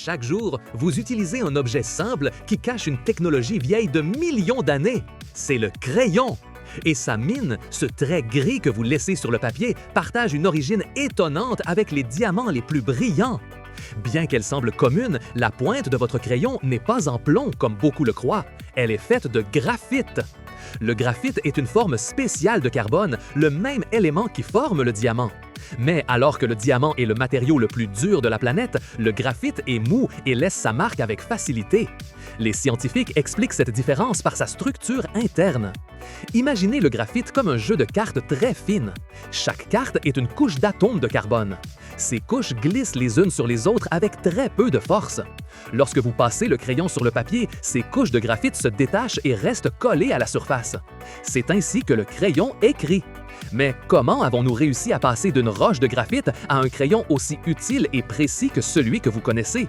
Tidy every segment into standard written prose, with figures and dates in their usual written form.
Chaque jour, vous utilisez un objet simple qui cache une technologie vieille de millions d'années. C'est le crayon. Et sa mine, ce trait gris que vous laissez sur le papier, partage une origine étonnante avec les diamants les plus brillants. Bien qu'elle semble commune, la pointe de votre crayon n'est pas en plomb comme beaucoup le croient. Elle est faite de graphite. Le graphite est une forme spéciale de carbone, le même élément qui forme le diamant. Mais alors que le diamant est le matériau le plus dur de la planète, le graphite est mou et laisse sa marque avec facilité. Les scientifiques expliquent cette différence par sa structure interne. Imaginez le graphite comme un jeu de cartes très fines. Chaque carte est une couche d'atomes de carbone. Ces couches glissent les unes sur les autres avec très peu de force. Lorsque vous passez le crayon sur le papier, ces couches de graphite se détachent et restent collées à la surface. C'est ainsi que le crayon écrit. Mais comment avons-nous réussi à passer d'une roche de graphite à un crayon aussi utile et précis que celui que vous connaissez?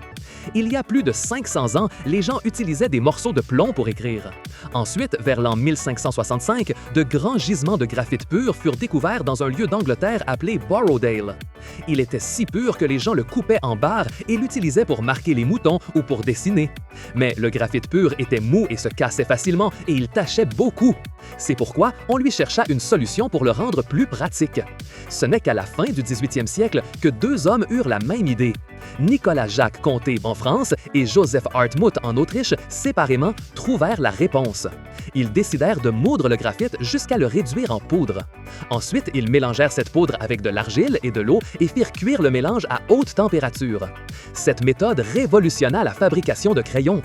Il y a plus de 500 ans, les gens utilisaient des morceaux de plomb pour écrire. Ensuite, vers l'an 1565, de grands gisements de graphite pur furent découverts dans un lieu d'Angleterre appelé Borrowdale. Il était si pur que les gens le coupaient en barres et l'utilisaient pour marquer les moutons ou pour dessiner. Mais le graphite pur était mou et se cassait facilement et il tachait beaucoup. C'est pourquoi on lui chercha une solution pour le rendre plus pratique. Ce n'est qu'à la fin du 18e siècle que deux hommes eurent la même idée. Nicolas-Jacques Conté en France et Joseph Hartmut en Autriche, séparément, trouvèrent la réponse. Ils décidèrent de moudre le graphite jusqu'à le réduire en poudre. Ensuite, ils mélangèrent cette poudre avec de l'argile et de l'eau et firent cuire le mélange à haute température. Cette méthode révolutionna la fabrication de crayons.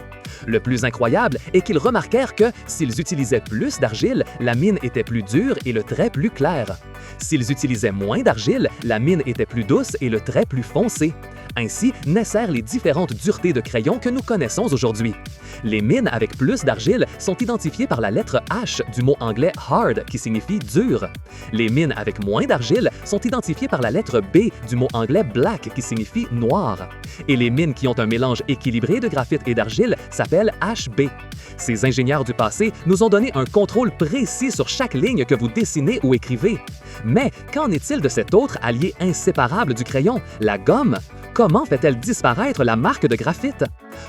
Le plus incroyable est qu'ils remarquèrent que, s'ils utilisaient plus d'argile, la mine était plus dure et le trait plus clair. S'ils utilisaient moins d'argile, la mine était plus douce et le trait plus foncé. Ainsi naissèrent les différentes duretés de crayon que nous connaissons aujourd'hui. Les mines avec plus d'argile sont identifiées par la lettre H du mot anglais hard qui signifie dur. Les mines avec moins d'argile sont identifiées par la lettre B du mot anglais black qui signifie noir. Et les mines qui ont un mélange équilibré de graphite et d'argile s'appellent HB. Ces ingénieurs du passé nous ont donné un contrôle précis sur chaque ligne que vous dessinez ou écrivez. Mais qu'en est-il de cet autre allié inséparable du crayon, la gomme? Comment fait-elle disparaître la marque de graphite?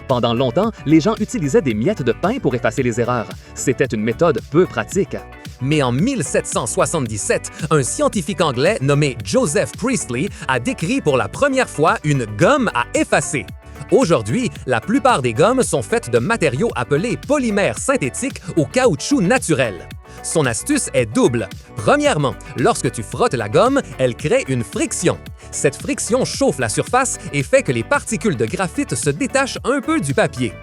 Pendant longtemps, les gens utilisaient des miettes de pain pour effacer les erreurs. C'était une méthode peu pratique. Mais en 1777, un scientifique anglais nommé Joseph Priestley a décrit pour la première fois une gomme à effacer. Aujourd'hui, la plupart des gommes sont faites de matériaux appelés polymères synthétiques ou caoutchouc naturel. Son astuce est double. Premièrement, lorsque tu frottes la gomme, elle crée une friction. Cette friction chauffe la surface et fait que les particules de graphite se détachent un peu du papier.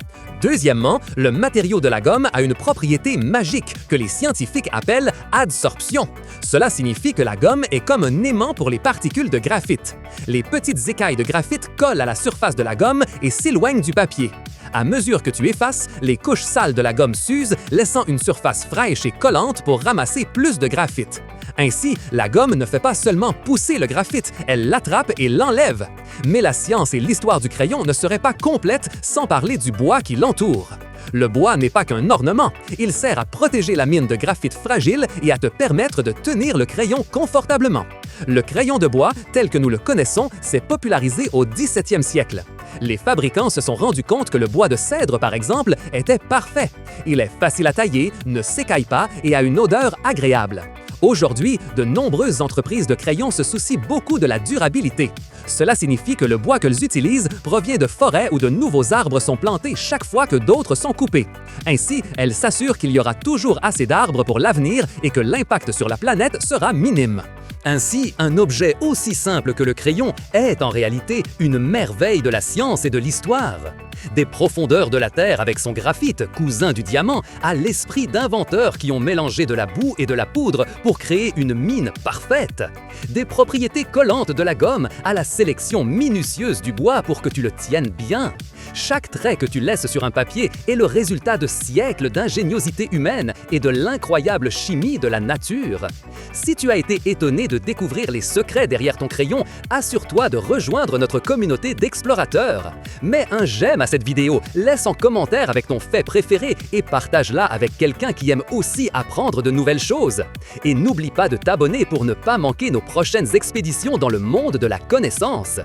Deuxièmement, le matériau de la gomme a une propriété magique que les scientifiques appellent adsorption. Cela signifie que la gomme est comme un aimant pour les particules de graphite. Les petites écailles de graphite collent à la surface de la gomme et s'éloignent du papier. À mesure que tu effaces, les couches sales de la gomme s'usent, laissant une surface fraîche et collante pour ramasser plus de graphite. Ainsi, la gomme ne fait pas seulement pousser le graphite, elle l'attrape et l'enlève. Mais la science et l'histoire du crayon ne seraient pas complètes sans parler du bois qui l'entoure. Le bois n'est pas qu'un ornement, il sert à protéger la mine de graphite fragile et à te permettre de tenir le crayon confortablement. Le crayon de bois, tel que nous le connaissons, s'est popularisé au 17e siècle. Les fabricants se sont rendus compte que le bois de cèdre, par exemple, était parfait. Il est facile à tailler, ne s'écaille pas et a une odeur agréable. Aujourd'hui, de nombreuses entreprises de crayons se soucient beaucoup de la durabilité. Cela signifie que le bois qu'elles utilisent provient de forêts où de nouveaux arbres sont plantés chaque fois que d'autres sont coupés. Ainsi, elles s'assurent qu'il y aura toujours assez d'arbres pour l'avenir et que l'impact sur la planète sera minime. Ainsi, un objet aussi simple que le crayon est en réalité une merveille de la science et de l'histoire. Des profondeurs de la Terre avec son graphite, cousin du diamant, à l'esprit d'inventeurs qui ont mélangé de la boue et de la poudre pour créer une mine parfaite. Des propriétés collantes de la gomme à la sélection minutieuse du bois pour que tu le tiennes bien. Chaque trait que tu laisses sur un papier est le résultat de siècles d'ingéniosité humaine et de l'incroyable chimie de la nature. Si tu as été étonné de découvrir les secrets derrière ton crayon, assure-toi de rejoindre notre communauté d'explorateurs. Mets un j'aime à cette vidéo, laisse en commentaire avec ton fait préféré et partage-la avec quelqu'un qui aime aussi apprendre de nouvelles choses. Et n'oublie pas de t'abonner pour ne pas manquer nos prochaines expéditions dans le monde de la connaissance.